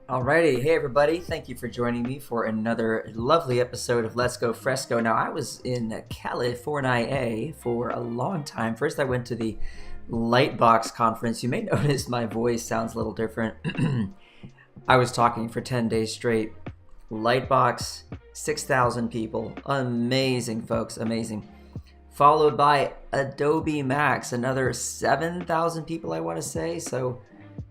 Alrighty, hey everybody, thank you for joining me for another lovely episode of Let's Go Fresco. Now, I was in California for a long time. First, I went to the Lightbox conference. You may notice my voice sounds a little different. I was talking for 10 days straight. Lightbox, 6,000 people. Amazing, folks, amazing. Followed by Adobe Max, another 7,000 people, I want to say. So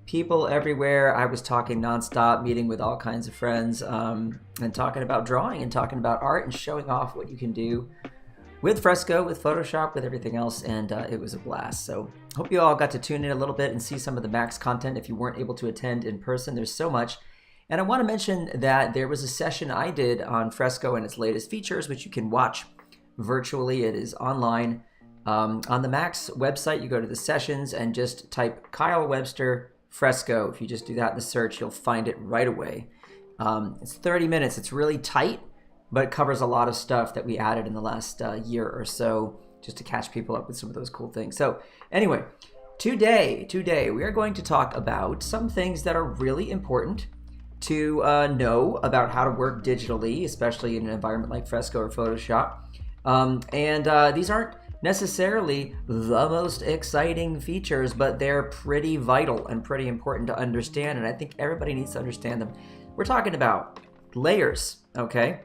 people everywhere. I was talking nonstop, meeting with all kinds of friends, and talking about drawing and talking about art and showing off what you can do with Fresco, with Photoshop, with everything else, and it was a blast. So hope you all got to tune in a little bit and see some of the Max content if you weren't able to attend in person. There's so much. And I want to mention that there was a session I did on Fresco and its latest features, which you can watch virtually. It is online. On the Max website, you go to the sessions and just type Kyle Webster Fresco. If you just do that in the search, you'll find it right away. It's 30 minutes. It's really tight, but it covers a lot of stuff that we added in the last year or so, just to catch people up with some of those cool things. So anyway, today we are going to talk about some things that are really important to know about how to work digitally, especially in an environment like Fresco or Photoshop. These aren't necessarily the most exciting features, but they're pretty vital and pretty important to understand, and I think everybody needs to understand them. We're talking about layers, okay?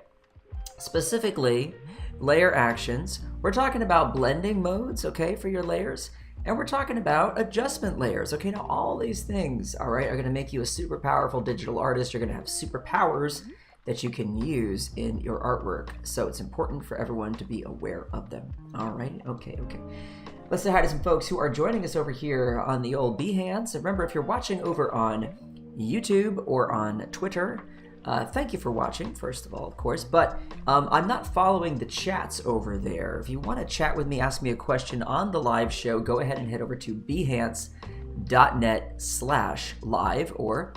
Specifically, layer actions. We're talking about blending modes, okay, for your layers, and we're talking about adjustment layers, okay? Now, all these things, all right, are gonna make you a super powerful digital artist. You're gonna have superpowers that you can use in your artwork. So it's important for everyone to be aware of them. All right, okay. Let's say hi to some folks who are joining us over here on the old Behance. And remember, if you're watching over on YouTube or on Twitter, thank you for watching, first of all, of course, but I'm not following the chats over there. If you wanna chat with me, ask me a question on the live show, go ahead and head over to behance.net/live or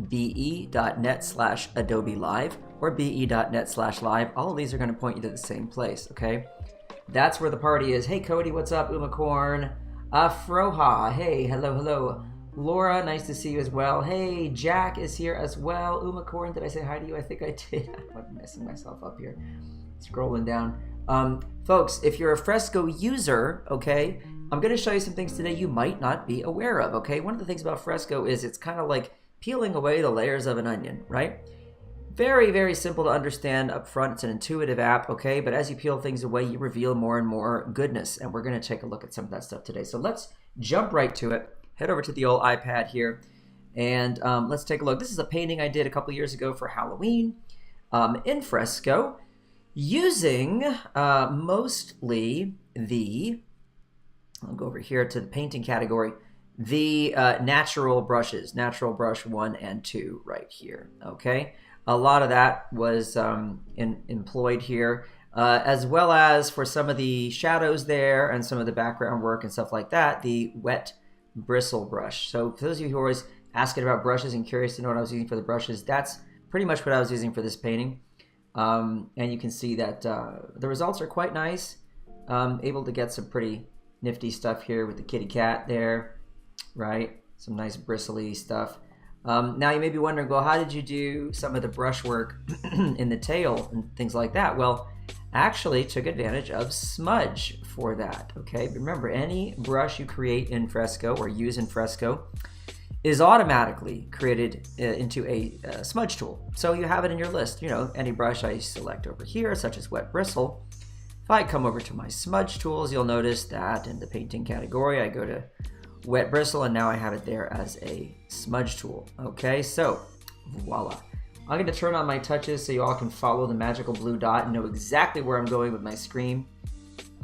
be.net/Adobe Live or be.net/live. All of these are going to point you to the same place, okay? That's where the party is. Hey, Cody, what's up? Umacorn. Froha, hey, hello. Laura, nice to see you as well. Hey, Jack is here as well. Umacorn, did I say hi to you? I think I did. I'm messing myself up here. Scrolling down. Folks, if you're a Fresco user, okay, I'm going to show you some things today you might not be aware of, okay? One of the things about Fresco is it's kind of like peeling away the layers of an onion, right? Very, very simple to understand up front. It's an intuitive app, okay? But as you peel things away, you reveal more and more goodness, and we're going to take a look at some of that stuff today. So let's jump right to it. Head over to the old iPad here, and let's take a look. This is a painting I did a couple years ago for Halloween in Fresco, using mostly I'll go over here to the painting category, the natural brushes, natural brush 1 and 2 right here, okay? A lot of that was employed here, as well as for some of the shadows there and some of the background work and stuff like that, the wet bristle brush. So for those of you who are always asking about brushes and curious to know what I was using for the brushes, that's pretty much what I was using for this painting. And you can see that the results are quite nice. Able to get some pretty nifty stuff here with the kitty cat there, right? Some nice bristly stuff. Now you may be wondering, well, how did you do some of the brush work in the tail and things like that? Well, actually took advantage of smudge for that, okay? Remember, any brush you create in Fresco or use in Fresco is automatically created into a smudge tool. So you have it in your list. You know, any brush I select over here, such as wet bristle. If I come over to my smudge tools, you'll notice that in the painting category, I go to wet bristle, and now I have it there as a smudge tool. Okay, so voila. I'm going to turn on my touches so you all can follow the magical blue dot and know exactly where I'm going with my screen.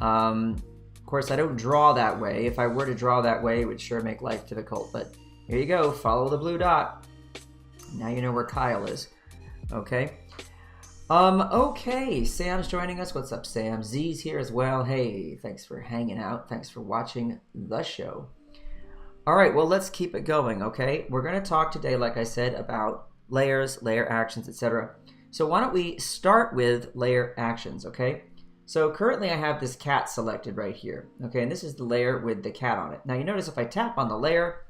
Of course, I don't draw that way. If I were to draw that way, it would sure make life difficult, but Here you go, follow the blue dot. Now you know where Kyle is, okay? Okay, Sam's joining us. What's up, Sam? Z's here as well. Hey, thanks for hanging out. Thanks for watching the show. All right, well, let's keep it going, okay? We're gonna talk today, like I said, about layers, layer actions, etc. So why don't we start with layer actions, okay? So currently I have this cat selected right here, okay? And this is the layer with the cat on it. Now you notice if I tap on the layer,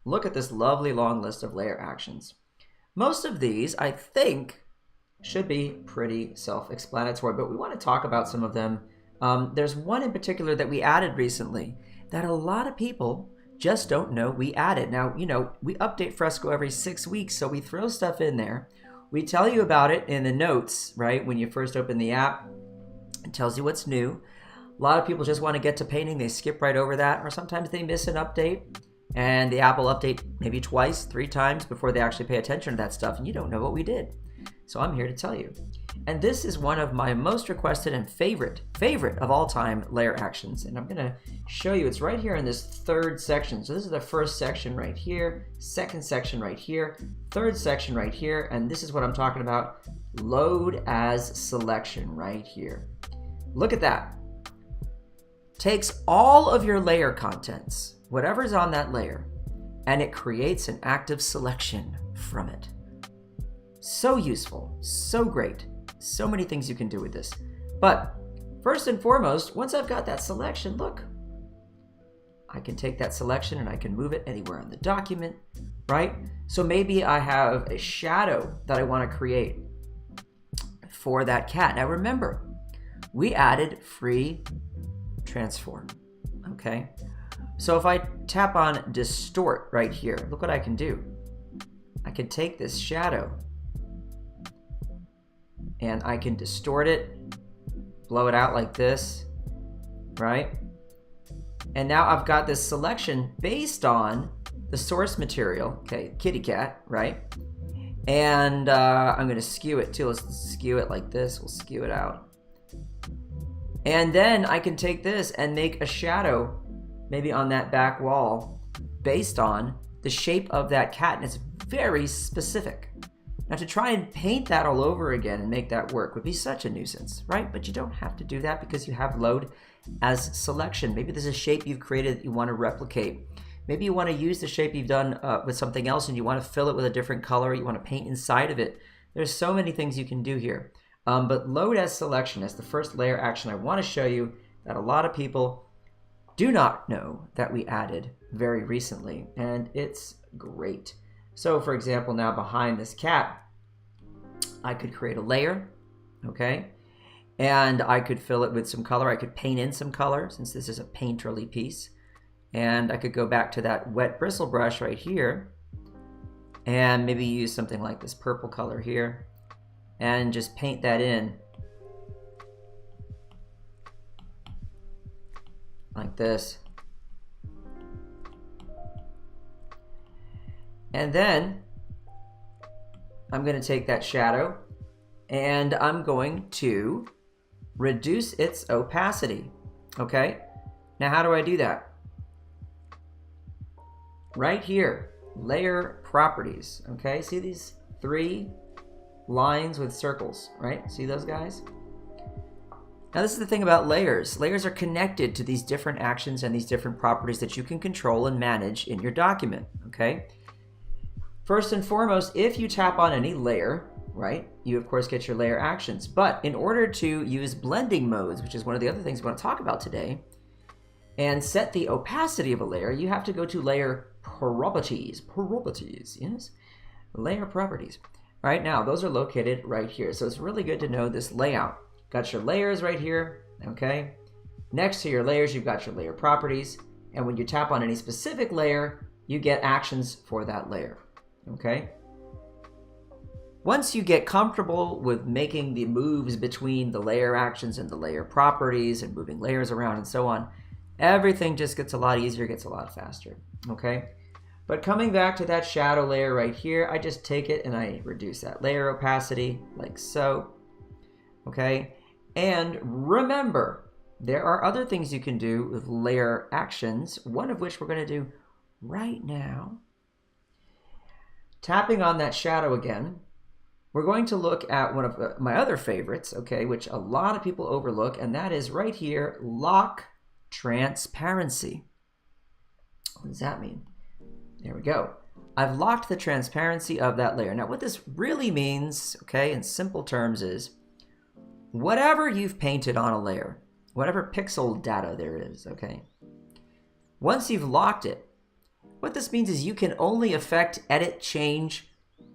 look at this lovely long list of layer actions. Most of these, I think, should be pretty self-explanatory, but we want to talk about some of them. There's one in particular that we added recently that a lot of people just don't know we added. Now, you know, we update Fresco every 6 weeks, so we throw stuff in there. We tell you about it in the notes, right? When you first open the app, it tells you what's new. A lot of people just want to get to painting. They skip right over that, or sometimes they miss an update, and the app will update maybe twice, 3 times before they actually pay attention to that stuff, and you don't know what we did. So I'm here to tell you. And this is one of my most requested and favorite of all time layer actions. And I'm gonna show you, it's right here in this third section. So this is the first section right here, second section right here, third section right here, and this is what I'm talking about, load as selection right here. Look at that. Takes all of your layer contents, whatever's on that layer, and it creates an active selection from it. So useful, so great, so many things you can do with this. But first and foremost, once I've got that selection, look, I can take that selection and I can move it anywhere in the document, right? So maybe I have a shadow that I want to create for that cat. Now remember, we added free transform, okay? So if I tap on distort right here, look what I can do. I can take this shadow and I can distort it, blow it out like this, right? And now I've got this selection based on the source material, okay, kitty cat, right? And I'm gonna skew it too. Let's skew it like this, we'll skew it out. And then I can take this and make a shadow maybe on that back wall based on the shape of that cat, and it's very specific. Now to try and paint that all over again and make that work would be such a nuisance, right? But you don't have to do that because you have load as selection. Maybe there's a shape you've created that you want to replicate. Maybe you want to use the shape you've done with something else and you want to fill it with a different color. You want to paint inside of it. There's so many things you can do here. But load as selection is the first layer action I want to show you that a lot of people do not know that we added very recently, and it's great. So for example, now behind this cat, I could create a layer, okay? And I could fill it with some color. I could paint in some color since this is a painterly piece. And I could go back to that wet bristle brush right here and maybe use something like this purple color here and just paint that in like this. And then I'm going to take that shadow and I'm going to reduce its opacity, okay? Now how do I do that? Right here, layer properties, okay? See these 3 lines with circles, right? See those guys? Now this is the thing about layers. Layers are connected to these different actions and these different properties that you can control and manage in your document, okay? First and foremost, if you tap on any layer, right, you of course get your layer actions. But in order to use blending modes, which is one of the other things we want to talk about today, and set the opacity of a layer, you have to go to layer properties, yes? Layer properties. Right now, those are located right here. So it's really good to know this layout. Got your layers right here, okay? Next to your layers, you've got your layer properties. And when you tap on any specific layer, you get actions for that layer. Okay. Once you get comfortable with making the moves between the layer actions and the layer properties and moving layers around and so on, everything just gets a lot easier, gets a lot faster. Okay. But coming back to that shadow layer right here, I just take it and I reduce that layer opacity like so. Okay. And remember, there are other things you can do with layer actions, one of which we're going to do right now. tapping on that shadow again, we're going to look at one of my other favorites, okay, which a lot of people overlook, and that is right here, lock transparency. What does that mean? There we go. I've locked the transparency of that layer. Now, what this really means, okay, in simple terms is whatever you've painted on a layer, whatever pixel data there is, okay, once you've locked it, what this means is you can only affect, edit, change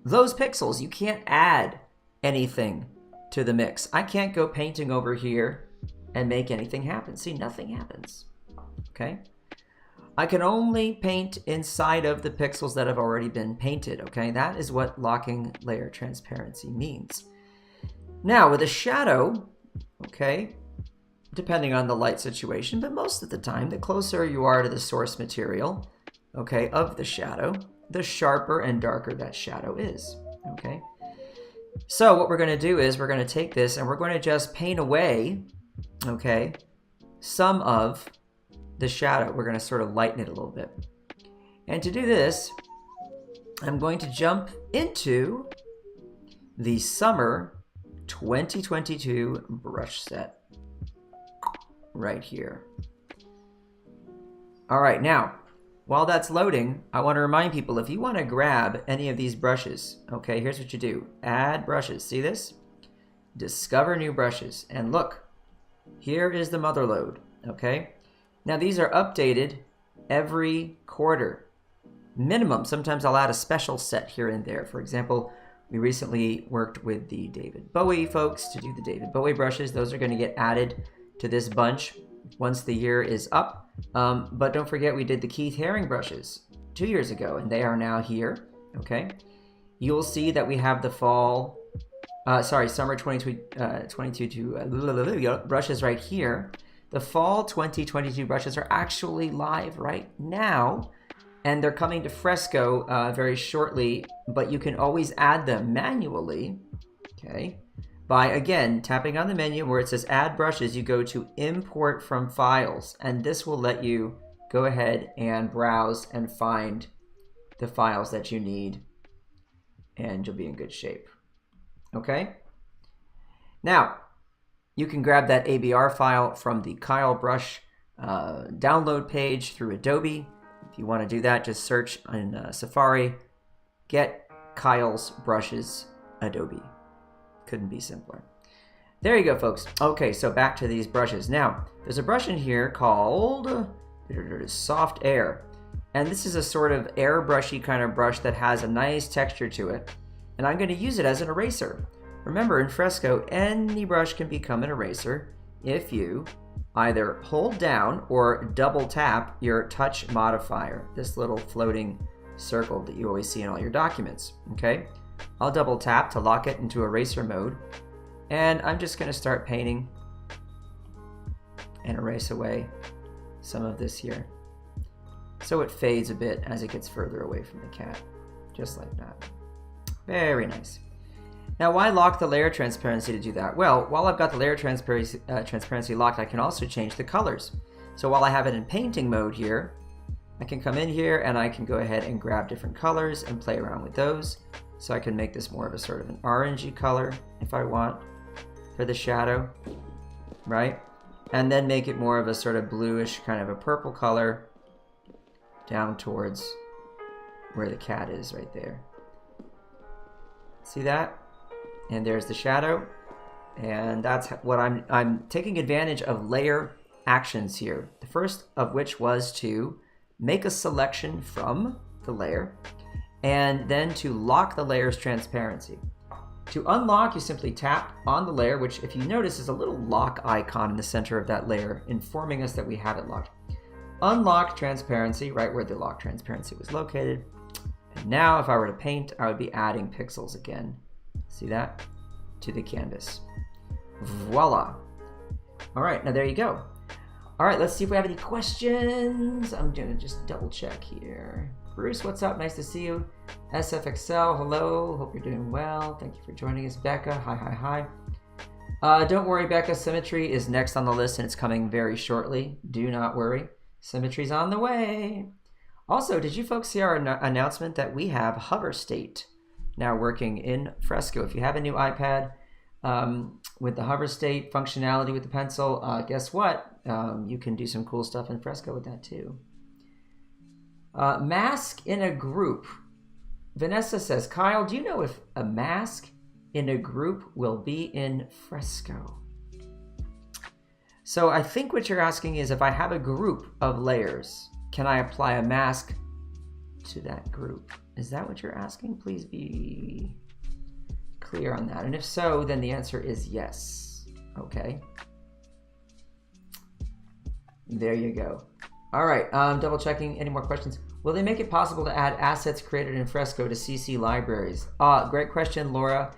those pixels. You can't add anything to the mix. I can't go painting over here and make anything happen. See, nothing happens, okay? I can only paint inside of the pixels that have already been painted, okay? That is what locking layer transparency means. Now, with a shadow, okay, depending on the light situation, but most of the time, the closer you are to the source material, okay, of the shadow, the sharper and darker that shadow is, okay? So what we're going to do is we're going to take this and we're going to just paint away, okay, some of the shadow. We're going to sort of lighten it a little bit. And to do this, I'm going to jump into the Summer 2022 brush set right here. All right, now, while that's loading, I want to remind people, if you want to grab any of these brushes, okay, here's what you do. Add brushes. See this? Discover new brushes. And look, here is the mother load, okay? Now, these are updated every quarter. Minimum. Sometimes I'll add a special set here and there. For example, we recently worked with the David Bowie folks to do the David Bowie brushes. Those are going to get added to this bunch once the year is up. But don't forget, we did the Keith Haring brushes 2 years ago, and they are now here, okay? You'll see that we have the fall, summer 2022 brushes right here. The fall 2022 brushes are actually live right now, and they're coming to Fresco very shortly, but you can always add them manually, okay? By, again, tapping on the menu where it says Add Brushes, you go to Import from Files, and this will let you go ahead and browse and find the files that you need, and you'll be in good shape. Okay? Now, you can grab that ABR file from the Kyle Brush download page through Adobe. If you want to do that, just search in Safari, get Kyle's Brushes Adobe. Couldn't be simpler. There you go, folks. Okay, so back to these brushes. Now, there's a brush in here called Soft Air. And this is a sort of airbrushy kind of brush that has a nice texture to it. And I'm going to use it as an eraser. Remember, in Fresco, any brush can become an eraser if you either hold down or double tap your touch modifier, this little floating circle that you always see in all your documents, okay? I'll double tap to lock it into eraser mode, and I'm just going to start painting and erase away some of this here. So it fades a bit as it gets further away from the cat, just like that. Very nice. Now, why lock the layer transparency to do that? Well, while I've got the layer transparency locked, I can also change the colors. So while I have it in painting mode here, I can come in here and I can go ahead and grab different colors and play around with those. So I can make this more of a sort of an orangey color if I want for the shadow, right? And then make it more of a sort of bluish kind of a purple color down towards where the cat is right there. See that? And there's the shadow. And that's what I'm taking advantage of layer actions here. The first of which was to make a selection from the layer, and then to lock the layer's transparency. To unlock, you simply tap on the layer, which, if you notice, is a little lock icon in the center of that layer, informing us that we have it locked. Unlock transparency, right where the lock transparency was located. And now, if I were to paint, I would be adding pixels again. See that? To the canvas. Voila. All right, now there you go. All right, let's see if we have any questions. I'm gonna just double check here. Bruce, what's up? Nice to see you. SFXL, hello. Hope you're doing well. Thank you for joining us. Becca, hi. Don't worry, Becca. Symmetry is next on the list, and it's coming very shortly. Do not worry. Symmetry's on the way. Also, did you folks see our announcement that we have hover state now working in Fresco? If you have a new iPad with the hover state functionality with the pencil, guess what? You can do some cool stuff in Fresco with that too. Mask in a group. Vanessa says, Kyle, do you know if a mask in a group will be in Fresco? So I think what you're asking is if I have a group of layers, can I apply a mask to that group? Is that what you're asking? Please be clear on that. And if so, then the answer is yes. Okay. There you go. All right, double checking. Any more questions? Will they make it possible to add assets created in Fresco to CC libraries? Great question, Laura.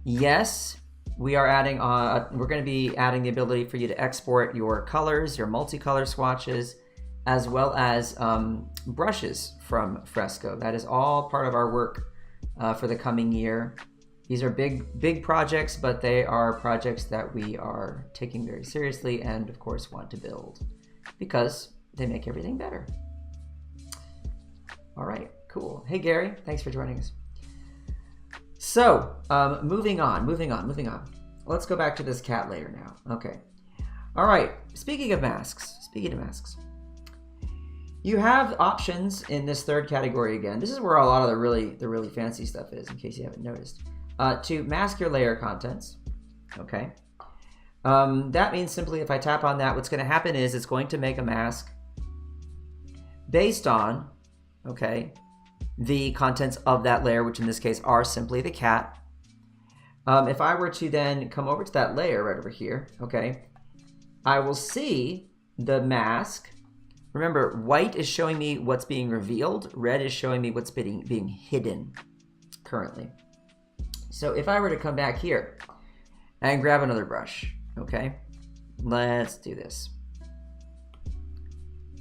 Yes, we are adding. We're going to be adding the ability for you to export your colors, your multicolor swatches, as well as brushes from Fresco. That is all part of our work for the coming year. These are big projects, but they are projects that we are taking very seriously and, of course, want to build because they make everything better. All right, cool. Hey, Gary, thanks for joining us. So, moving on. Let's go back to this cat layer now. Okay. All right, speaking of masks, you have options in this third category again. This is where a lot of the really fancy stuff is, in case you haven't noticed. To mask your layer contents, okay? That means simply if I tap on that, what's going to happen is it's going to make a mask based on, okay, the contents of that layer, which in this case are simply the cat. If I were to then come over to that layer right over here, okay, I will see the mask. Remember, white is showing me what's being revealed. Red is showing me what's being hidden currently. So if I were to come back here and grab another brush, okay, let's do this.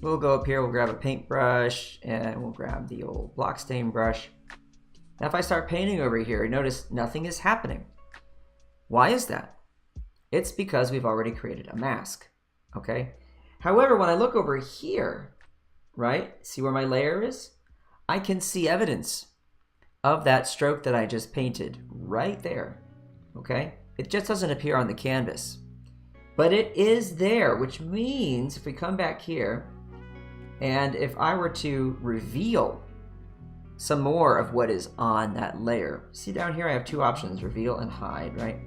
We'll go up here, we'll grab a paintbrush, and we'll grab the old block stain brush. Now if I start painting over here, notice nothing is happening. Why is that? It's because we've already created a mask, okay? However, when I look over here, right, see where my layer is? I can see evidence of that stroke that I just painted right there, okay? It just doesn't appear on the canvas, but it is there, which means if we come back here, and if I were to reveal some more of what is on that layer, see down here I have two options, reveal and hide, right?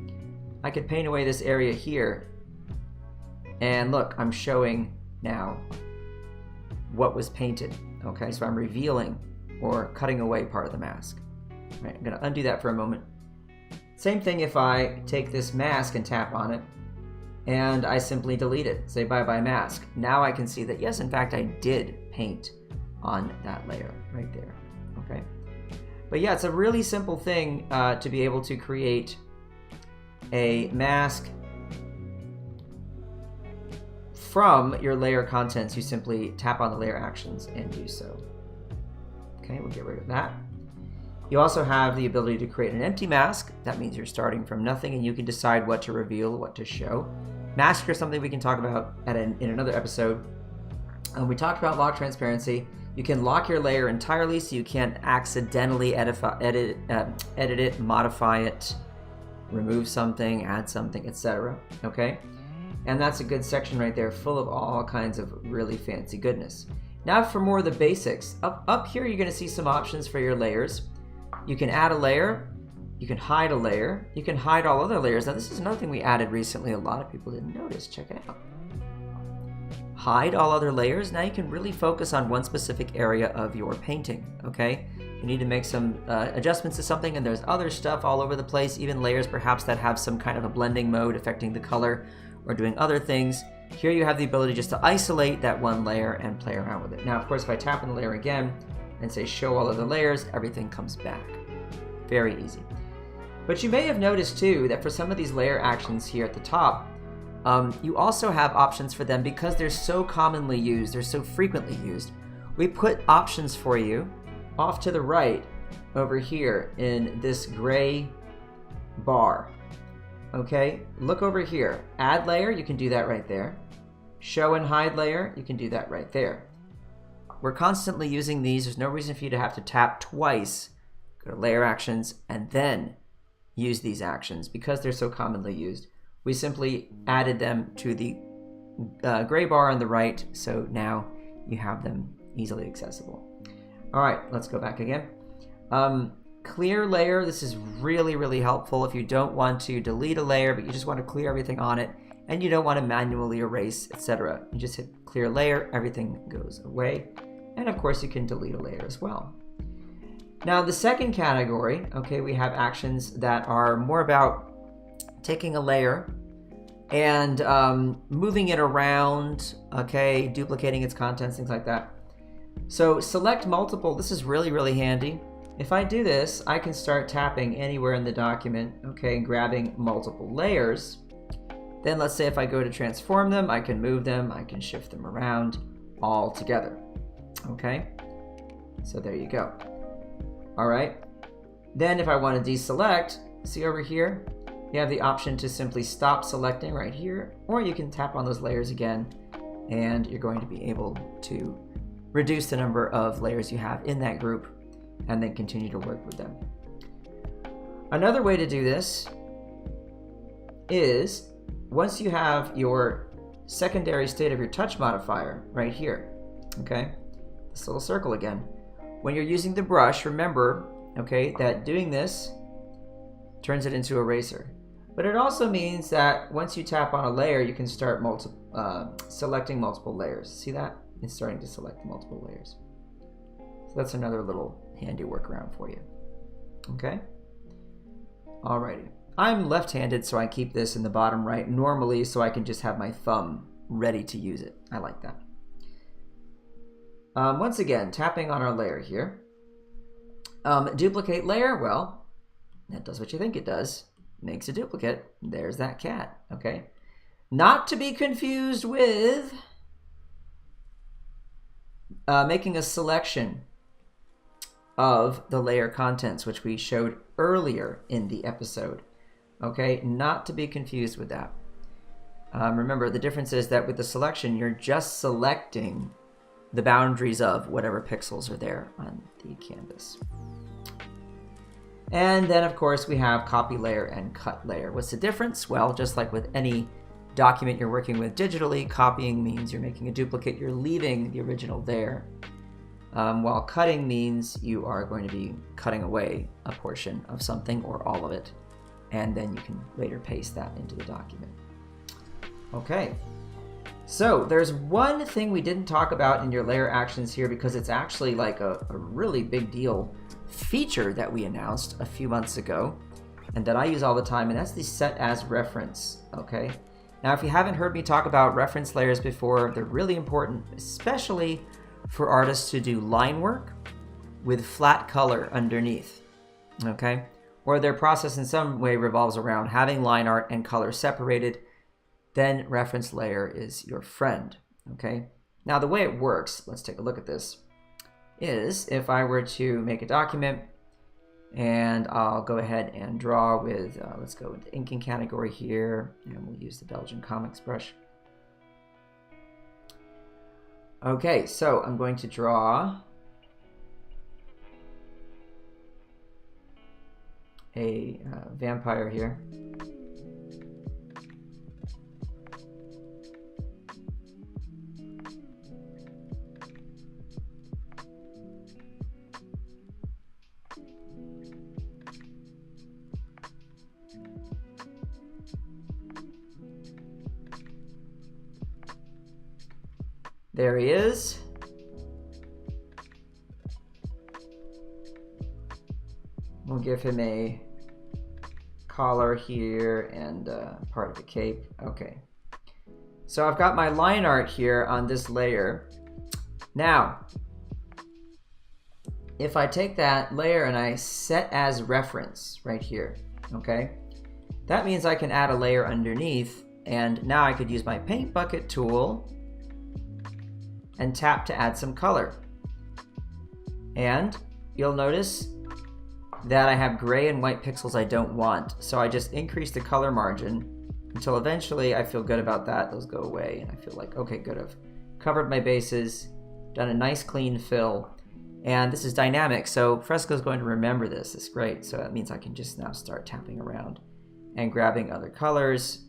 I could paint away this area here, and look, I'm showing now what was painted, okay? So I'm revealing or cutting away part of the mask. All right, I'm gonna undo that for a moment. Same thing if I take this mask and tap on it, and I simply delete it, say bye-bye mask. Now I can see that, yes, in fact, I did paint on that layer right there, okay? But yeah, it's a really simple thing to be able to create a mask from your layer contents. You simply tap on the layer actions and do so. Okay, we'll get rid of that. You also have the ability to create an empty mask. That means you're starting from nothing and you can decide what to reveal, what to show. Mask are something we can talk about in another episode. We talked about lock transparency. You can lock your layer entirely so you can't accidentally edit it, modify it, remove something, add something, etc. Okay? And that's a good section right there, full of all kinds of really fancy goodness. Now for more of the basics. Up here you're going to see some options for your layers. You can add a layer, you can hide a layer, you can hide all other layers. Now this is another thing we added recently, a lot of people didn't notice. Check it out. Hide all other layers. Now you can really focus on one specific area of your painting, okay? You need to make some adjustments to something and there's other stuff all over the place, even layers perhaps that have some kind of a blending mode affecting the color or doing other things. Here you have the ability just to isolate that one layer and play around with it. Now, of course, if I tap on the layer again and say show all other layers, everything comes back. Very easy. But you may have noticed too that for some of these layer actions here at the top, you also have options for them because they're so commonly used, they're so frequently used. We put options for you off to the right over here in this gray bar. Okay, look over here. Add layer, you can do that right there. Show and hide layer, you can do that right there. we're constantly using these. There's no reason for you to have to tap twice. Go to layer actions and then use these actions because they're so commonly used. We simply added them to the gray bar on the right, so now you have them easily accessible. All right, let's go back again. Clear layer, this is really, really helpful if you don't want to delete a layer, but you just want to clear everything on it, and you don't want to manually erase, etc. You just hit clear layer, everything goes away, and of course you can delete a layer as well. Now the second category, okay, we have actions that are more about taking a layer and moving it around, okay, duplicating its contents, things like that. So select multiple, this is really, really handy. If I do this, I can start tapping anywhere in the document, okay, and grabbing multiple layers. Then let's say if I go to transform them, I can move them, I can shift them around all together, okay? So there you go. All right. Then if I want to deselect, see over here, you have the option to simply stop selecting right here, or you can tap on those layers again, and you're going to be able to reduce the number of layers you have in that group and then continue to work with them. Another way to do this is once you have your secondary state of your touch modifier right here, okay, this little circle again. When you're using the brush, remember, okay, that doing this turns it into eraser. But it also means that once you tap on a layer, you can start selecting multiple layers. See that? It's starting to select multiple layers. So that's another little handy workaround for you. Okay? Alrighty. I'm left-handed, so I keep this in the bottom right normally so I can just have my thumb ready to use it. I like that. Once again, tapping on our layer here. Duplicate layer, well, that does what you think it does. Makes a duplicate. There's that cat, okay? Not to be confused with making a selection of the layer contents, which we showed earlier in the episode, okay? Not to be confused with that. Remember, the difference is that with the selection, you're just selecting the boundaries of whatever pixels are there on the canvas. And then, of course, we have copy layer and cut layer. What's the difference? Well, just like with any document you're working with digitally, copying means you're making a duplicate, you're leaving the original there. While cutting means you are going to be cutting away a portion of something or all of it, and then you can later paste that into the document. Okay. So there's one thing we didn't talk about in your layer actions here because it's actually like a really big deal feature that we announced a few months ago and that I use all the time, and that's the set as reference, okay? Now, if you haven't heard me talk about reference layers before, they're really important, especially for artists to do line work with flat color underneath, okay? Or their process in some way revolves around having line art and color separated, then reference layer is your friend, okay? Now, the way it works, let's take a look at this, is if I were to make a document and I'll go ahead and draw with, let's go with the inking category here, and we'll use the Belgian Comics brush. Okay, so I'm going to draw a vampire here. There he is. We'll give him a collar here and part of the cape. Okay. So I've got my line art here on this layer. Now, if I take that layer and I set as reference right here, okay, that means I can add a layer underneath, and now I could use my paint bucket tool and tap to add some color. And you'll notice that I have gray and white pixels I don't want. So I just increase the color margin until eventually I feel good about that. Those go away and I feel like, okay, good, I've covered my bases done a nice clean fill. And this is dynamic, so Fresco is going to remember this. It's great. So that means I can just now start tapping around and grabbing other colors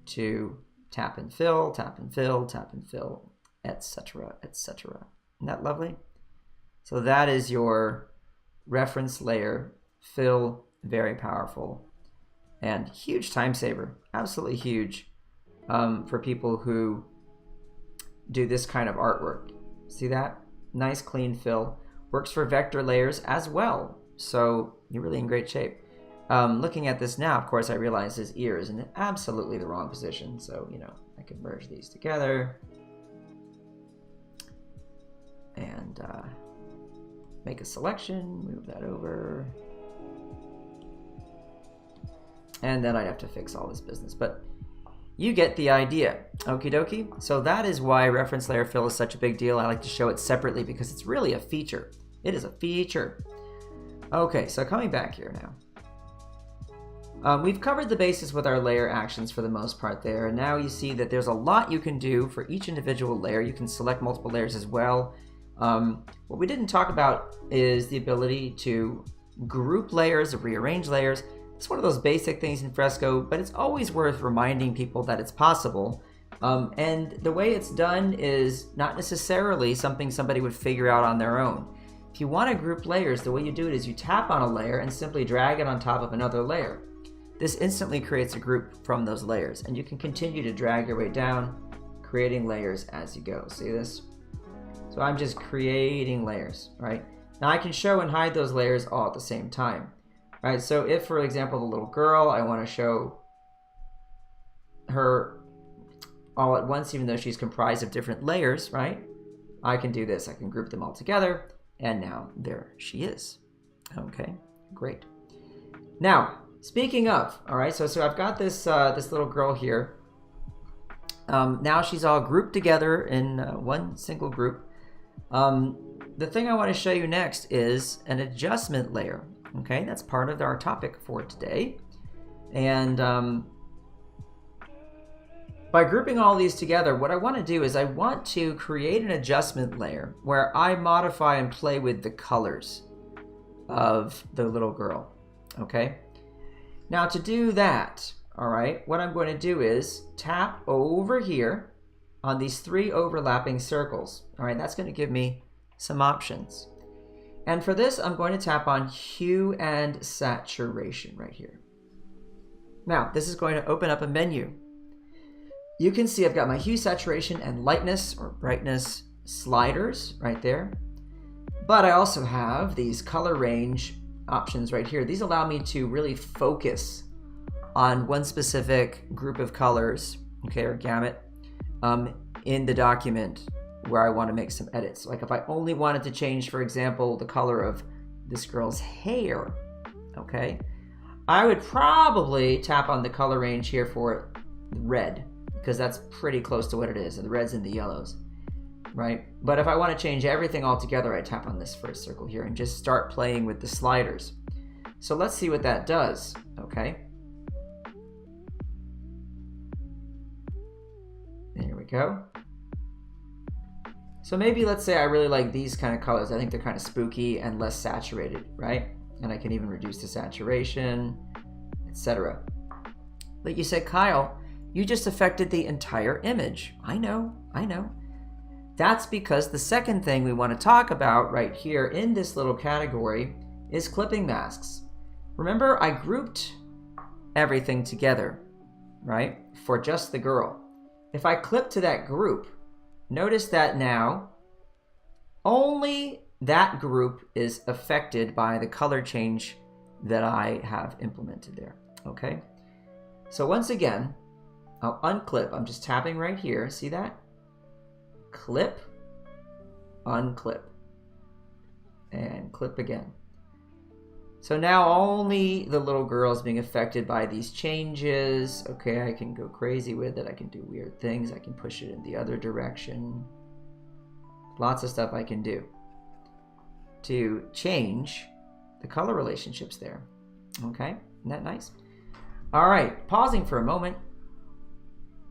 to tap and fill, tap and fill, tap and fill, etc., etc. Isn't that lovely? So that is your reference layer fill. Very powerful and huge time saver. Absolutely huge for people who do this kind of artwork. See that? Nice clean fill. Works for vector layers as well. So you're really in great shape. Looking at this now, of course, I realize his ear is in absolutely the wrong position. So, you know, I can merge these together and make a selection, move that over. And then I'd have to fix all this business, but you get the idea. Okie dokie. So that is why reference layer fill is such a big deal. I like to show it separately because it's really a feature. It is a feature. Okay, so coming back here now. We've covered the basis with our layer actions for the most part there. And now you see that there's a lot you can do for each individual layer. You can select multiple layers as well. What we didn't talk about is the ability to group layers, rearrange layers. It's one of those basic things in Fresco, but it's always worth reminding people that it's possible. And the way it's done is not necessarily something somebody would figure out on their own. If you want to group layers, the way you do it is you tap on a layer and simply drag it on top of another layer. This instantly creates a group from those layers, and you can continue to drag your way down, creating layers as you go. See this? So I'm just creating layers, right? Now I can show and hide those layers all at the same time. All right, so if, for example, the little girl, I want to show her all at once, even though she's comprised of different layers, right? I can do this. I can group them all together, and now there she is. Okay, great. Now, speaking of, all right, so I've got this this little girl here. Now she's all grouped together in one single group. The thing I want to show you next is an adjustment layer. Okay, that's part of our topic for today. And by grouping all these together, what I want to do is I want to create an adjustment layer where I modify and play with the colors of the little girl. Okay, now to do that, all right, what I'm going to do is tap over here on these 3 overlapping circles. All right, that's going to give me some options. And for this, I'm going to tap on hue and saturation right here. Now, this is going to open up a menu. You can see I've got my hue, saturation, and lightness or brightness sliders right there. But I also have these color range options right here. These allow me to really focus on one specific group of colors, okay, or gamut, in the document where I want to make some edits. Like if I only wanted to change, for example, the color of this girl's hair, okay, I would probably tap on the color range here for red, because that's pretty close to what it is, the reds and the yellows, right? But if I want to change everything all together, I tap on this first circle here and just start playing with the sliders. So let's see what that does, okay? There we go. So maybe let's say I really like these kind of colors. I think they're kind of spooky and less saturated, right? And I can even reduce the saturation, etc. But you said, Kyle, you just affected the entire image. I know. That's because the second thing we want to talk about right here in this little category is clipping masks. Remember, I grouped everything together, right? For just the girl. If I clip to that group, notice that now only that group is affected by the color change that I have implemented there, okay? So once again, I'll unclip. I'm just tapping right here. See that? Clip, unclip, and clip again. So now only the little girl is being affected by these changes. Okay, I can go crazy with it. I can do weird things. I can push it in the other direction. Lots of stuff I can do to change the color relationships there. Okay, isn't that nice? All right, pausing for a moment.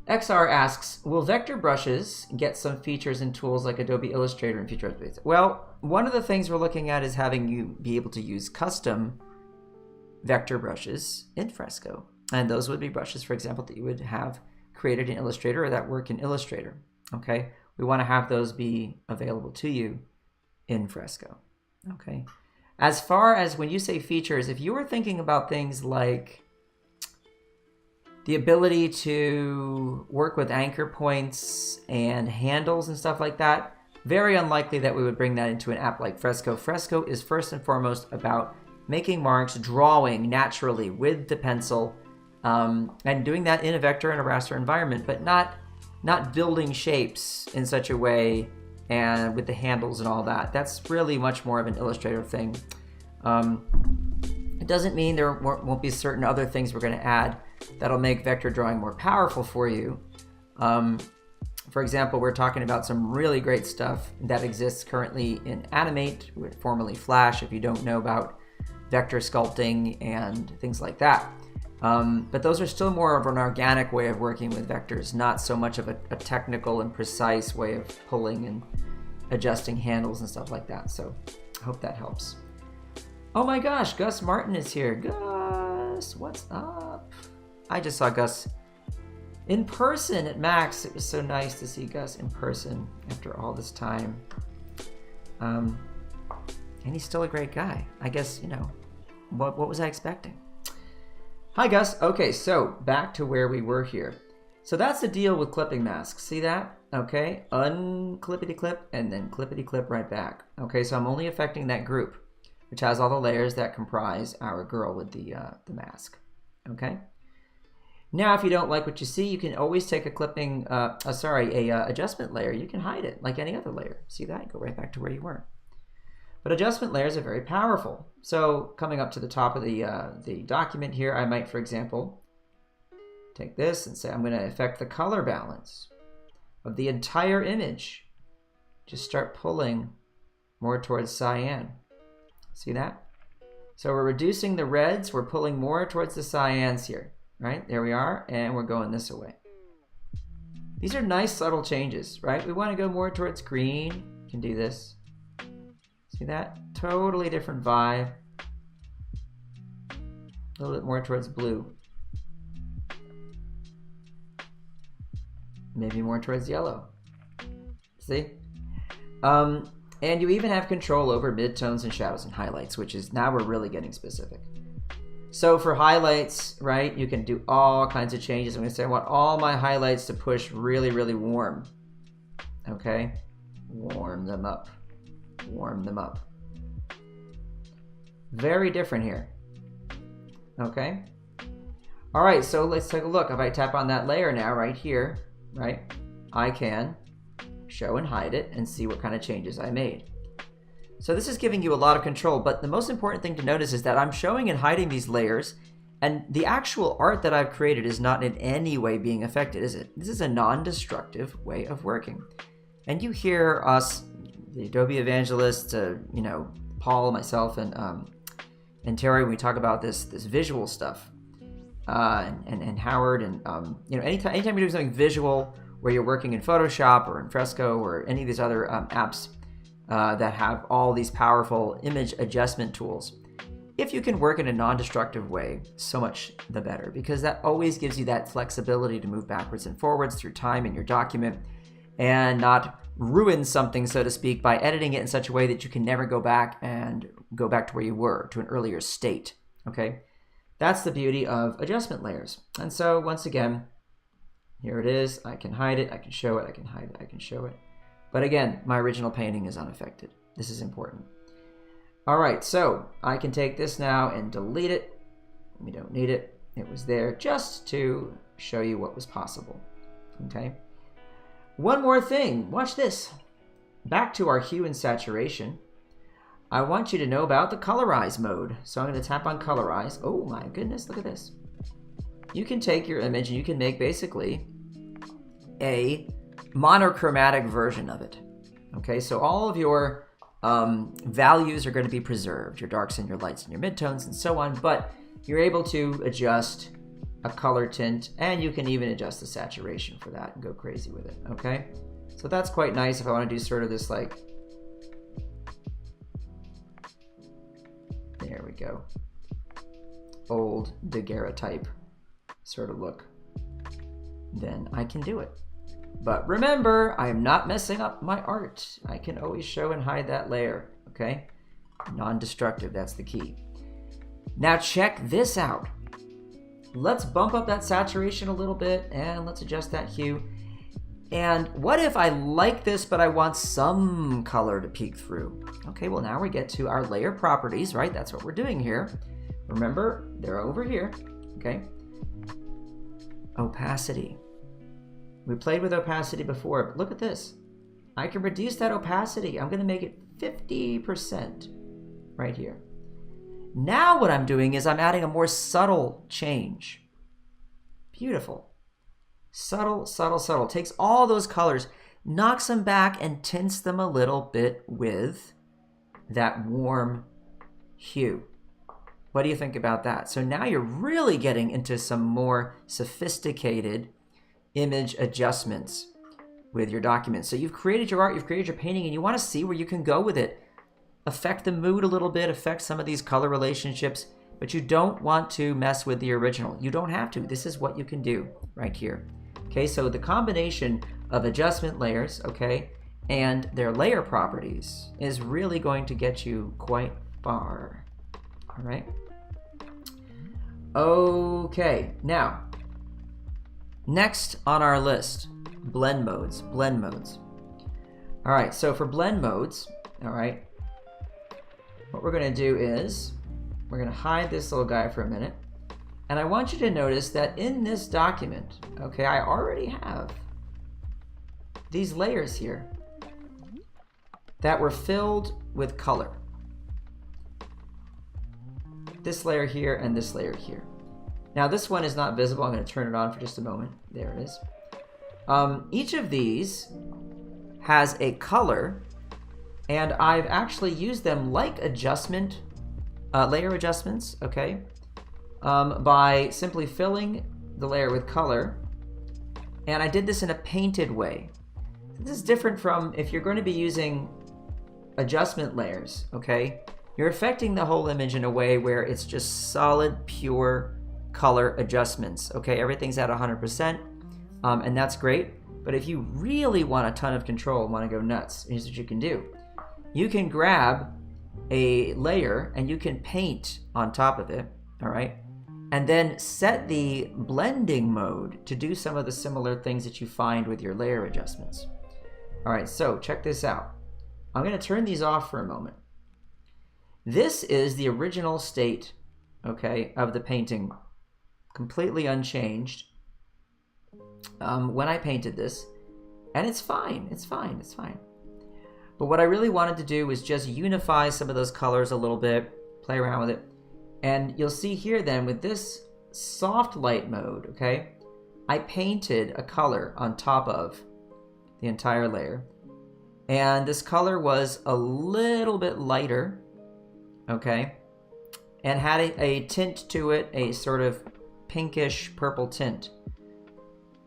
XR asks, will vector brushes get some features and tools like Adobe Illustrator and future updates? Well, one of the things we're looking at is having you be able to use custom vector brushes in Fresco. And those would be brushes, for example, that you would have created in Illustrator or that work in Illustrator. Okay, we want to have those be available to you in Fresco. Okay, as far as when you say features, if you were thinking about things like the ability to work with anchor points and handles and stuff like that, very unlikely that we would bring that into an app like Fresco. Fresco is first and foremost about making marks, drawing naturally with the pencil, and doing that in a vector and a raster environment, but not building shapes in such a way and with the handles and all that. That's really much more of an Illustrator thing. It doesn't mean there won't be certain other things we're going to add that'll make vector drawing more powerful for you. For example, we're talking about some really great stuff that exists currently in Animate, formerly Flash, if you don't know about vector sculpting and things like that. But those are still more of an organic way of working with vectors, not so much of a technical and precise way of pulling and adjusting handles and stuff like that. So I hope that helps. Oh my gosh, Gus Martin is here. Gus, what's up? I just saw Gus in person at Max. It was so nice to see Gus in person after all this time. And he's still a great guy. I guess, you know, what was I expecting? Hi, Gus. Okay, so back to where we were here. So that's the deal with clipping masks. See that? Okay, unclippity-clip and then clippity-clip right back. Okay, so I'm only affecting that group, which has all the layers that comprise our girl with the mask. Okay. Now, if you don't like what you see, you can always take a clipping, adjustment layer. You can hide it like any other layer. See that? Go right back to where you were. But adjustment layers are very powerful. So coming up to the top of the document here, I might, for example, take this and say I'm going to affect the color balance of the entire image. Just start pulling more towards cyan. See that? So we're reducing the reds. We're pulling more towards the cyans here. Right? There we are. And we're going this way. These are nice subtle changes, right? We want to go more towards green. You can do this. See that? Totally different vibe. A little bit more towards blue. Maybe more towards yellow. See? And you even have control over midtones and shadows and highlights, which is, now we're really getting specific. So for highlights, right, you can do all kinds of changes. I'm going to say I want all my highlights to push really, really warm. Okay? Warm them up. Warm them up. Very different here. Okay? All right, so let's take a look. If I tap on that layer now right here, right, I can show and hide it and see what kind of changes I made. So this is giving you a lot of control, but the most important thing to notice is that I'm showing and hiding these layers, and the actual art that I've created is not in any way being affected, is it? This is a non-destructive way of working. And you hear us, the Adobe evangelists, you know, Paul, myself, and Terry, when we talk about this visual stuff, and Howard, and you know, anytime you're doing something visual, where you're working in Photoshop or in Fresco or any of these other apps that have all these powerful image adjustment tools, if you can work in a non-destructive way, so much the better, because that always gives you that flexibility to move backwards and forwards through time in your document and not ruin something, so to speak, by editing it in such a way that you can never go back to where you were, to an earlier state. Okay, that's the beauty of adjustment layers. And so once again, here it is. I can hide it, I can show it, I can hide it, I can show it. But again, my original painting is unaffected. This is important. All right, so I can take this now and delete it. We don't need it. It was there just to show you what was possible. Okay. One more thing. Watch this. Back to our hue and saturation. I want you to know about the Colorize mode. So I'm going to tap on Colorize. Oh my goodness, look at this. You can take your image and you can make basically a monochromatic version of it. Okay, so all of your values are going to be preserved, your darks and your lights and your midtones and so on, but you're able to adjust a color tint, and you can even adjust the saturation for that and go crazy with it, okay? So that's quite nice if I want to do sort of this like, there we go, old daguerreotype sort of look, then I can do it. But remember, I am not messing up my art. I can always show and hide that layer, okay? Non-destructive, that's the key. Now check this out. Let's bump up that saturation a little bit and let's adjust that hue. And what if I like this, but I want some color to peek through? Okay, well now we get to our layer properties, right? That's what we're doing here. Remember, they're over here, okay? Opacity. We played with opacity before, but look at this. I can reduce that opacity. I'm gonna make it 50% right here. Now what I'm doing is I'm adding a more subtle change. Beautiful. Subtle, subtle, subtle. Takes all those colors, knocks them back and tints them a little bit with that warm hue. What do you think about that? So now you're really getting into some more sophisticated image adjustments with your document. So you've created your art, you've created your painting, and you want to see where you can go with it. Affect the mood a little bit, affect some of these color relationships, but you don't want to mess with the original. You don't have to. This is what you can do right here. Okay, so the combination of adjustment layers, okay, and their layer properties is really going to get you quite far. All right. Okay, now, next on our list, blend modes, blend modes. All right, so for blend modes, all right, what we're gonna do is, we're gonna hide this little guy for a minute, and I want you to notice that in this document, okay, I already have these layers here that were filled with color. This layer here and this layer here. Now this one is not visible. I'm going to turn it on for just a moment. There it is. Each of these has a color, and I've actually used them like adjustment, layer adjustments, okay, by simply filling the layer with color, and I did this in a painted way. This is different from if you're going to be using adjustment layers, okay? You're affecting the whole image in a way where it's just solid, pure color adjustments, okay? Everything's at 100%, and that's great. But if you really want a ton of control and want to go nuts, here's what you can do. You can grab a layer and you can paint on top of it, all right? And then set the blending mode to do some of the similar things that you find with your layer adjustments. All right, so check this out. I'm going to turn these off for a moment. This is the original state, okay, of the painting, completely unchanged when I painted this, and it's fine, it's fine, it's fine. But what I really wanted to do was just unify some of those colors a little bit, play around with it, and you'll see here then with this soft light mode, okay, I painted a color on top of the entire layer, and this color was a little bit lighter, okay, and had a tint to it, a sort of pinkish purple tint.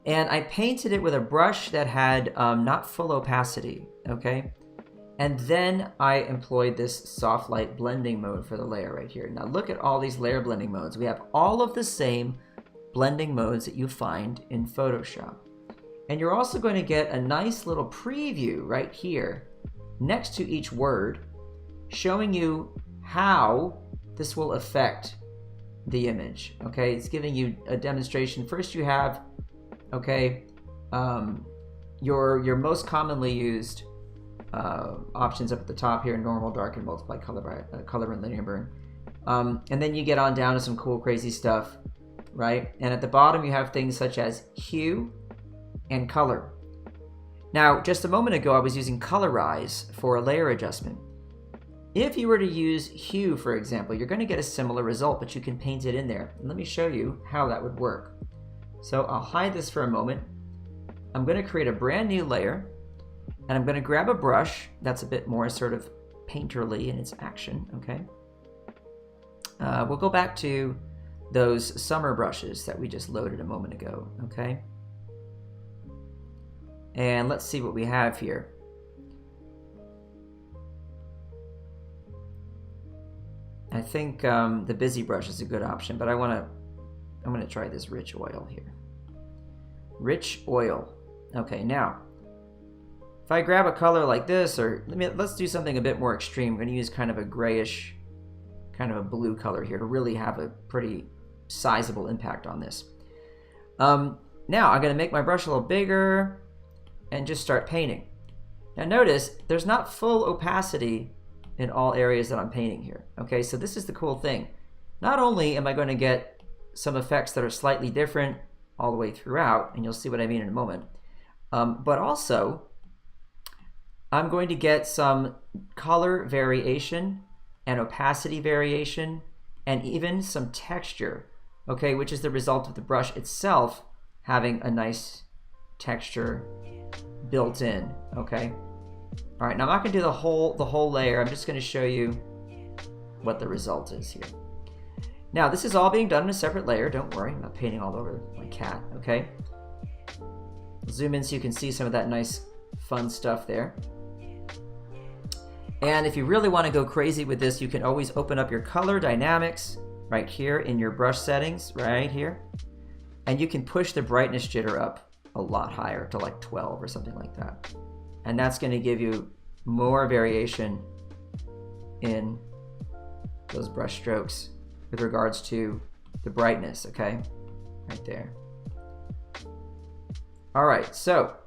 And I painted it with a brush that had not full opacity, okay? And then I employed this soft light blending mode for the layer right here. Now look at all these layer blending modes. We have all of the same blending modes that you find in Photoshop. And you're also going to get a nice little preview right here next to each word showing you how this will affect the image, okay? It's giving you a demonstration. First you have, okay, your most commonly used options up at the top here, normal, darken, multiply, color, and linear burn. And then you get on down to some cool, crazy stuff, right? And at the bottom you have things such as hue and color. Now, just a moment ago I was using Colorize for a layer adjustment. If you were to use hue, for example, you're going to get a similar result, but you can paint it in there. And let me show you how that would work. So I'll hide this for a moment. I'm going to create a brand new layer, and I'm going to grab a brush that's a bit more sort of painterly in its action, okay? We'll go back to those summer brushes that we just loaded a moment ago, okay? And let's see what we have here. I think the busy brush is a good option, but I'm gonna try this rich oil here. Rich oil. Okay, now, if I grab a color like this, or let's do something a bit more extreme. I'm gonna use kind of a grayish, kind of a blue color here to really have a pretty sizable impact on this. Now I'm gonna make my brush a little bigger and just start painting. Now notice, there's not full opacity in all areas that I'm painting here. Okay, so this is the cool thing. Not only am I going to get some effects that are slightly different all the way throughout, and you'll see what I mean in a moment, but also I'm going to get some color variation and opacity variation and even some texture, okay, which is the result of the brush itself having a nice texture built in, okay? All right, now I'm not gonna do the whole layer. I'm just gonna show you what the result is here. Now, this is all being done in a separate layer. Don't worry, I'm not painting all over my cat, okay? Zoom in so you can see some of that nice, fun stuff there. And if you really wanna go crazy with this, you can always open up your color dynamics right here in your brush settings, right here. And you can push the brightness jitter up a lot higher to like 12 or something like that. And that's going to give you more variation in those brush strokes with regards to the brightness, okay? Right there. All right, so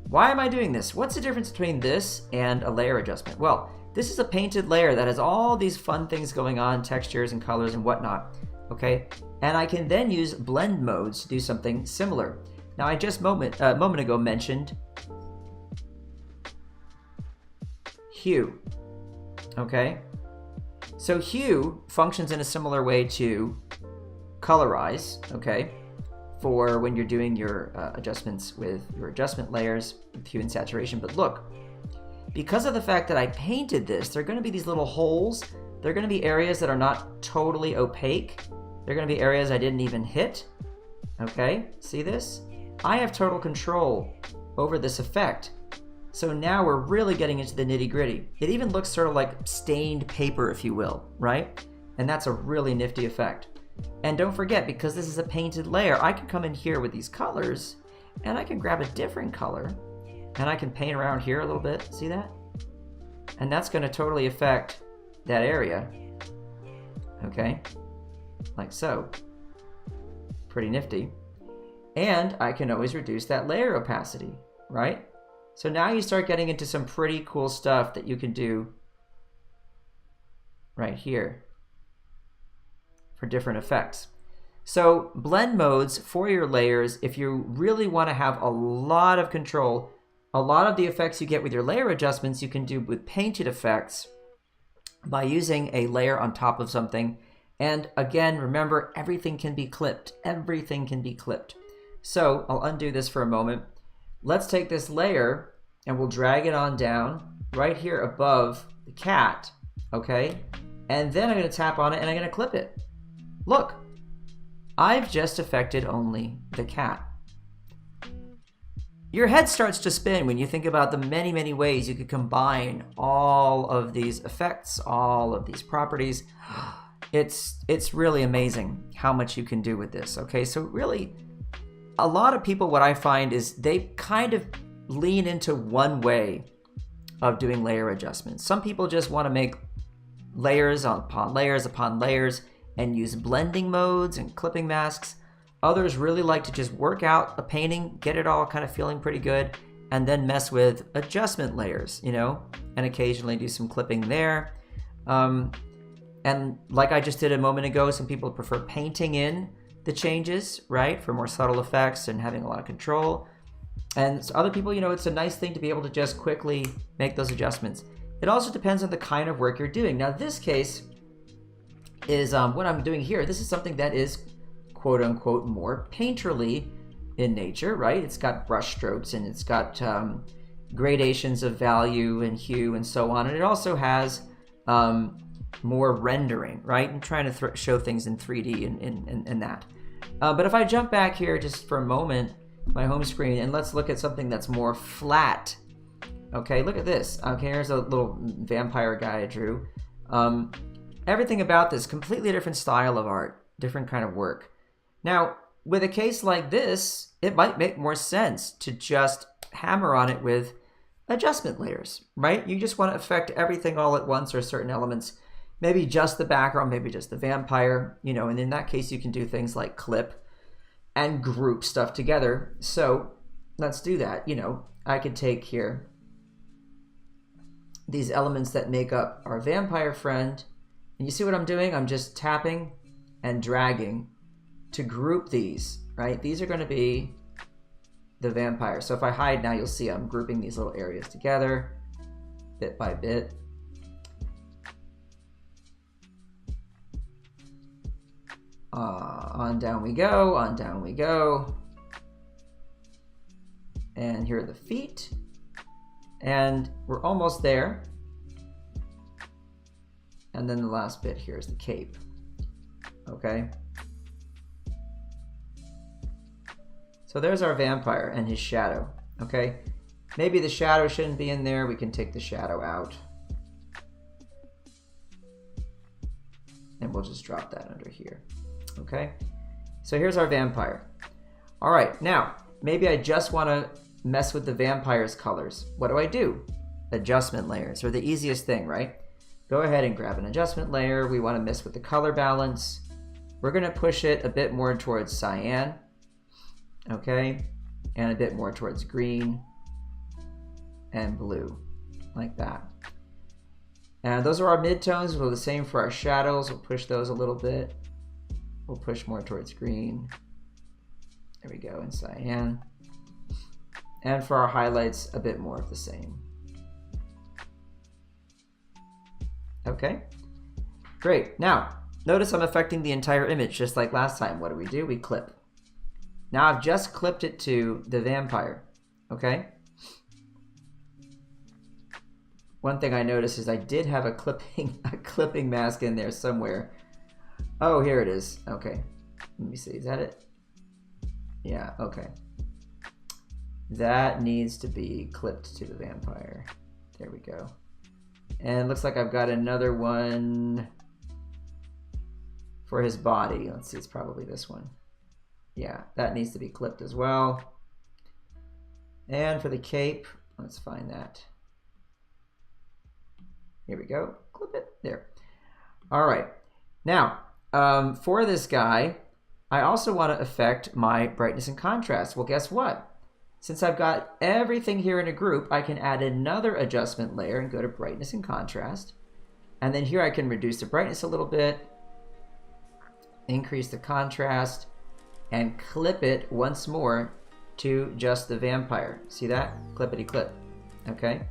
why am I doing this? What's the difference between this and a layer adjustment? Well, this is a painted layer that has all these fun things going on, textures and colors and whatnot, okay? And I can then use blend modes to do something similar. Now, I just a moment ago mentioned hue, okay? So hue functions in a similar way to colorize, okay? For when you're doing your adjustments with your adjustment layers with hue and saturation. But look, because of the fact that I painted this, there are gonna be these little holes. There are gonna be areas that are not totally opaque. There are gonna be areas I didn't even hit, okay? See this? I have total control over this effect. So now we're really getting into the nitty-gritty. It even looks sort of like stained paper, if you will, right? And that's a really nifty effect. And don't forget, because this is a painted layer, I can come in here with these colors and I can grab a different color and I can paint around here a little bit. See that? And that's going to totally affect that area. Okay? Like so. Pretty nifty. And I can always reduce that layer opacity, right? So now you start getting into some pretty cool stuff that you can do right here for different effects. So blend modes for your layers, if you really want to have a lot of control, a lot of the effects you get with your layer adjustments you can do with painted effects by using a layer on top of something. And again, remember, everything can be clipped. Everything can be clipped. So I'll undo this for a moment. Let's take this layer and we'll drag it on down right here above the cat, okay? And then I'm gonna tap on it and I'm gonna clip it. Look, I've just affected only the cat. Your head starts to spin when you think about the many, many ways you could combine all of these effects, all of these properties. It's really amazing how much you can do with this, okay? So really, a lot of people, what I find is they kind of lean into one way of doing layer adjustments. Some people just want to make layers upon layers upon layers and use blending modes and clipping masks. Others really like to just work out a painting, get it all kind of feeling pretty good, and then mess with adjustment layers, you know, and occasionally do some clipping there. And like I just did a moment ago, some people prefer painting in the changes, right, for more subtle effects and having a lot of control. And so other people, you know, it's a nice thing to be able to just quickly make those adjustments. It also depends on the kind of work you're doing. Now, this case is what I'm doing here. This is something that is quote unquote more painterly in nature, right? It's got brush strokes and it's got gradations of value and hue and so on. And it also has more rendering, right? I'm trying to show things in 3D and that. But if I jump back here just for a moment, my home screen, and let's look at something that's more flat. Okay, look at this. Okay, here's a little vampire guy I drew. Everything about this, completely different style of art, different kind of work. Now, with a case like this, it might make more sense to just hammer on it with adjustment layers, right? You just want to affect everything all at once or certain elements. Maybe just the background, maybe just the vampire, you know, and in that case, you can do things like clip and group stuff together. So let's do that. You know, I could take here these elements that make up our vampire friend. And you see what I'm doing? I'm just tapping and dragging to group these, right? These are going to be the vampire. So if I hide now, you'll see I'm grouping these little areas together bit by bit. On down we go, on down we go. And here are the feet. And we're almost there. And then the last bit here is the cape. Okay. So there's our vampire and his shadow. Okay. Maybe the shadow shouldn't be in there. We can take the shadow out. And we'll just drop that under here. Okay. So here's our vampire. All right. Now, maybe I just want to mess with the vampire's colors. What do? Adjustment layers are the easiest thing, right? Go ahead and grab an adjustment layer. We want to mess with the color balance. We're going to push it a bit more towards cyan, okay, and a bit more towards green and blue, like that. And those are our midtones. We'll do the same for our shadows. We'll push those a little bit. We'll push more towards green. There we go, and cyan. And for our highlights, a bit more of the same. Okay, great. Now, notice I'm affecting the entire image just like last time. What do? We clip. Now I've just clipped it to the vampire, okay? One thing I noticed is I did have a clipping mask in there somewhere. Oh, here it is. Okay, let me see, is that it? Yeah, okay. That needs to be clipped to the vampire. There we go. And it looks like I've got another one for his body. Let's see, it's probably this one. Yeah, that needs to be clipped as well. And for the cape, let's find that. Here we go, clip it, there. All right, now for this guy, I also want to affect my brightness and contrast. Well, guess what? Since I've got everything here in a group, I can add another adjustment layer and go to brightness and contrast. And then here I can reduce the brightness a little bit, increase the contrast, and clip it once more to just the vampire. See that? Clippity clip. Okay?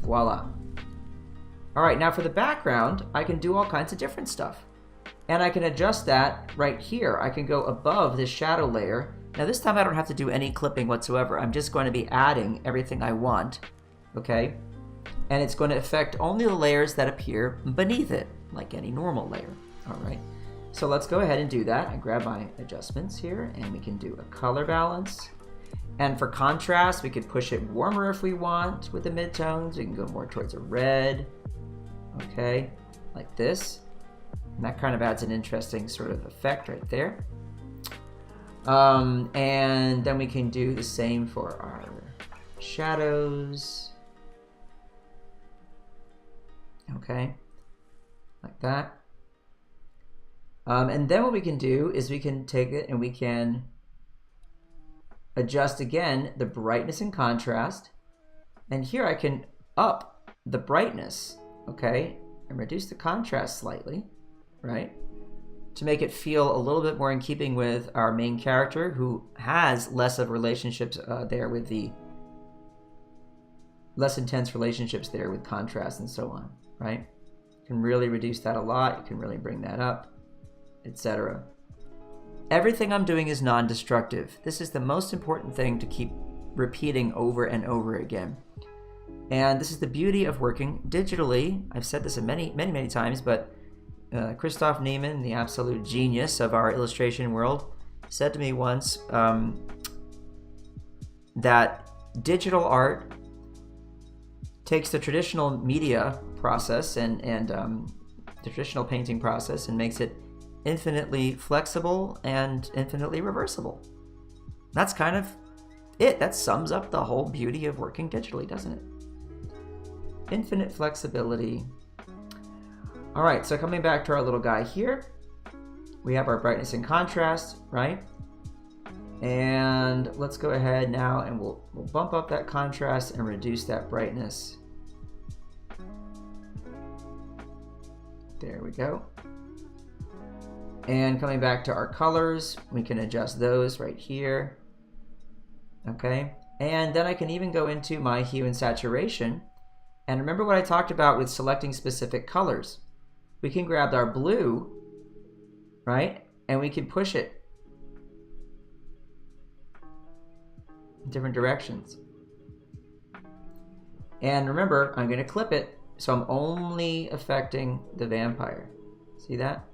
Voila. All right, now for the background, I can do all kinds of different stuff. And I can adjust that right here. I can go above this shadow layer. Now this time I don't have to do any clipping whatsoever. I'm just going to be adding everything I want, okay? And it's going to affect only the layers that appear beneath it, like any normal layer, all right? So let's go ahead and do that. I grab my adjustments here and we can do a color balance. And for contrast, we could push it warmer if we want with the midtones. We can go more towards a red, okay, like this. And that kind of adds an interesting sort of effect right there. And then we can do the same for our shadows. Okay, like that. And then what we can do is we can take it and we can adjust again the brightness and contrast. And here I can up the brightness, okay, and reduce the contrast slightly, right? To make it feel a little bit more in keeping with our main character, who has less of relationships there with the less intense relationships there with contrast and so on, right? You can really reduce that a lot. You can really bring that up, etc. Everything I'm doing is non-destructive. This is the most important thing to keep repeating over and over again. And this is the beauty of working digitally. I've said this many times, but Christoph Niemann, the absolute genius of our illustration world, said to me once that digital art takes the traditional media process and the traditional painting process and makes it infinitely flexible and infinitely reversible. That's kind of it. That sums up the whole beauty of working digitally, doesn't it? Infinite flexibility. All right, so coming back to our little guy here, we have our brightness and contrast, right? And let's go ahead now and we'll bump up that contrast and reduce that brightness. There we go. And coming back to our colors, we can adjust those right here. Okay, and then I can even go into my hue and saturation. And remember what I talked about with selecting specific colors. We can grab our blue, right? And we can push it in different directions. And remember, I'm going to clip it, so I'm only affecting the vampire. See that?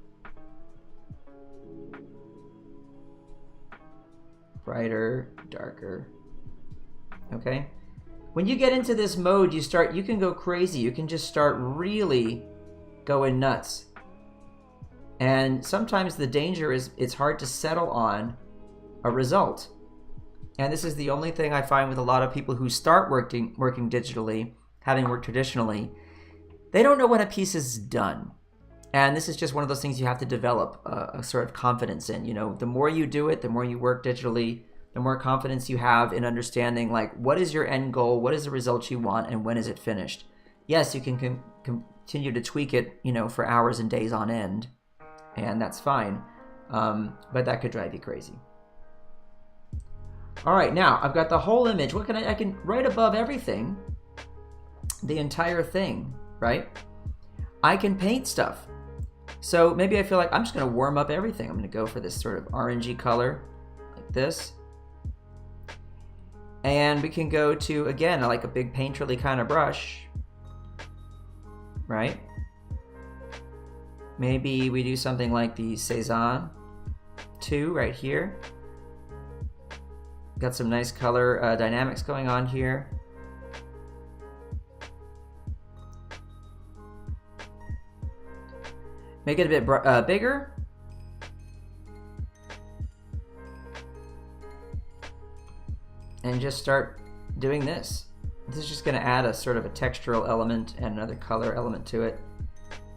Brighter, darker. Okay? When you get into this mode, you can go crazy. You can just start really going nuts. And sometimes the danger is it's hard to settle on a result. And this is the only thing I find with a lot of people who start working digitally, having worked traditionally. They don't know when a piece is done. And this is just one of those things you have to develop a sort of confidence in. You know, the more you do it, the more you work digitally, the more confidence you have in understanding, like, what is your end goal, what is the result you want, and when is it finished. Yes, you can continue to tweak it, you know, for hours and days on end, and that's fine, but that could drive you crazy. All right, now I've got the whole image. What can I can right above everything, the entire thing, right? I can paint stuff. So maybe I feel like I'm just going to warm up everything. I'm going to go for this sort of orangey color, like this. And we can go to, again, like a big painterly kind of brush, right? Maybe we do something like the Cezanne 2 right here. Got some nice color dynamics going on here. Make it a bit bigger. And just start doing this. This is just going to add a sort of a textural element and another color element to it.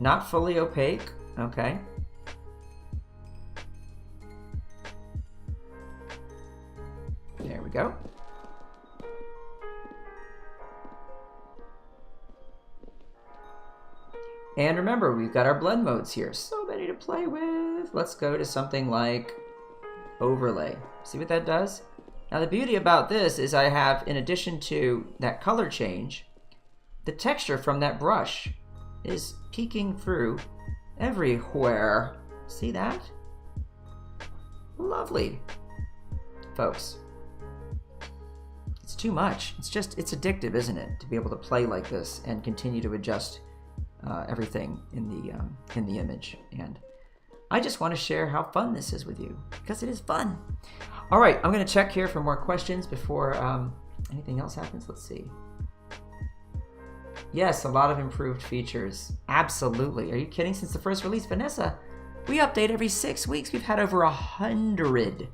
Not fully opaque, okay? There we go. And remember, we've got our blend modes here. So many to play with. Let's go to something like overlay. See what that does? Now the beauty about this is I have, in addition to that color change, the texture from that brush is peeking through everywhere. See that? Lovely. Folks, it's too much. It's addictive, isn't it? To be able to play like this and continue to adjust everything in the image. And I just want to share how fun this is with you, because it is fun. All right, I'm going to check here for more questions before anything else happens. Let's see. Yes, a lot of improved features. Absolutely. Are you kidding? Since the first release, Vanessa, we update every 6 weeks. We've had over 100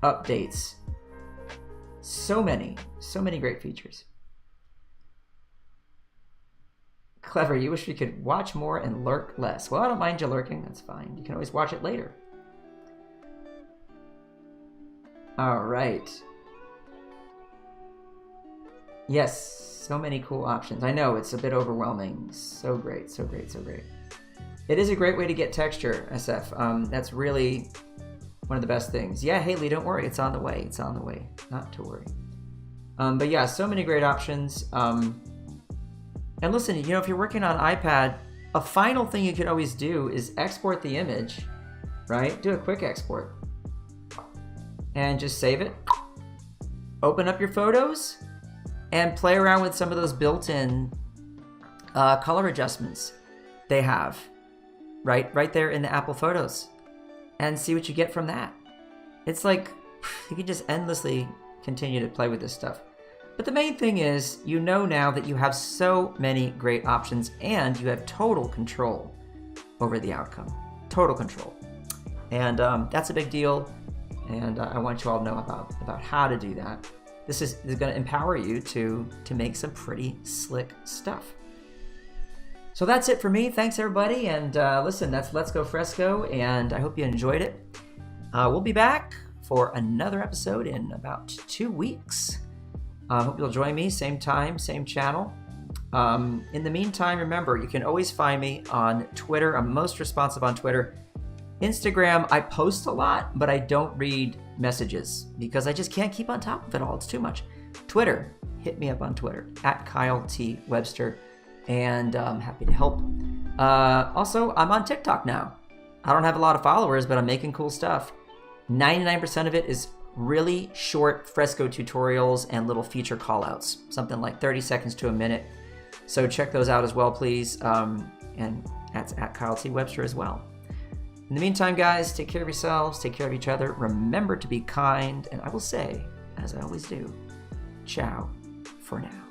updates. So many great features. Clever, you wish we could watch more and lurk less. Well, I don't mind you lurking, that's fine. You can always watch it later. All right. Yes, so many cool options. I know, it's a bit overwhelming. So great, so great, so great. It is a great way to get texture, SF. That's really one of the best things. Yeah, Haley, don't worry, it's on the way. It's on the way, not to worry. But yeah, so many great options. And listen, you know, if you're working on iPad, a final thing you could always do is export the image, right? Do a quick export. And just save it. Open up your photos and play around with some of those built-in color adjustments they have right there in the Apple Photos, and see what you get from that. It's like you can just endlessly continue to play with this stuff. But the main thing is, you know now that you have so many great options and you have total control over the outcome. Total control. And that's a big deal. And I want you all to know about how to do that. This is going to empower you to make some pretty slick stuff. So that's it for me. Thanks, everybody. And listen, that's Let's Go Fresco, and I hope you enjoyed it. We'll be back for another episode in about 2 weeks. Hope you'll join me, same time, same channel. In the meantime, remember, you can always find me on Twitter. I'm most responsive on Twitter. Instagram, I post a lot, but I don't read messages because I just can't keep on top of it all. It's too much. Twitter, hit me up on Twitter, @KyleT.Webster, and I'm happy to help. Also, I'm on TikTok now. I don't have a lot of followers, but I'm making cool stuff. 99% of it is really short Fresco tutorials and little feature callouts, something like 30 seconds to a minute. So check those out as well, please. And that's @KyleT.Webster as well. In the meantime, guys, take care of yourselves, take care of each other. Remember to be kind, and I will say, as I always do, ciao for now.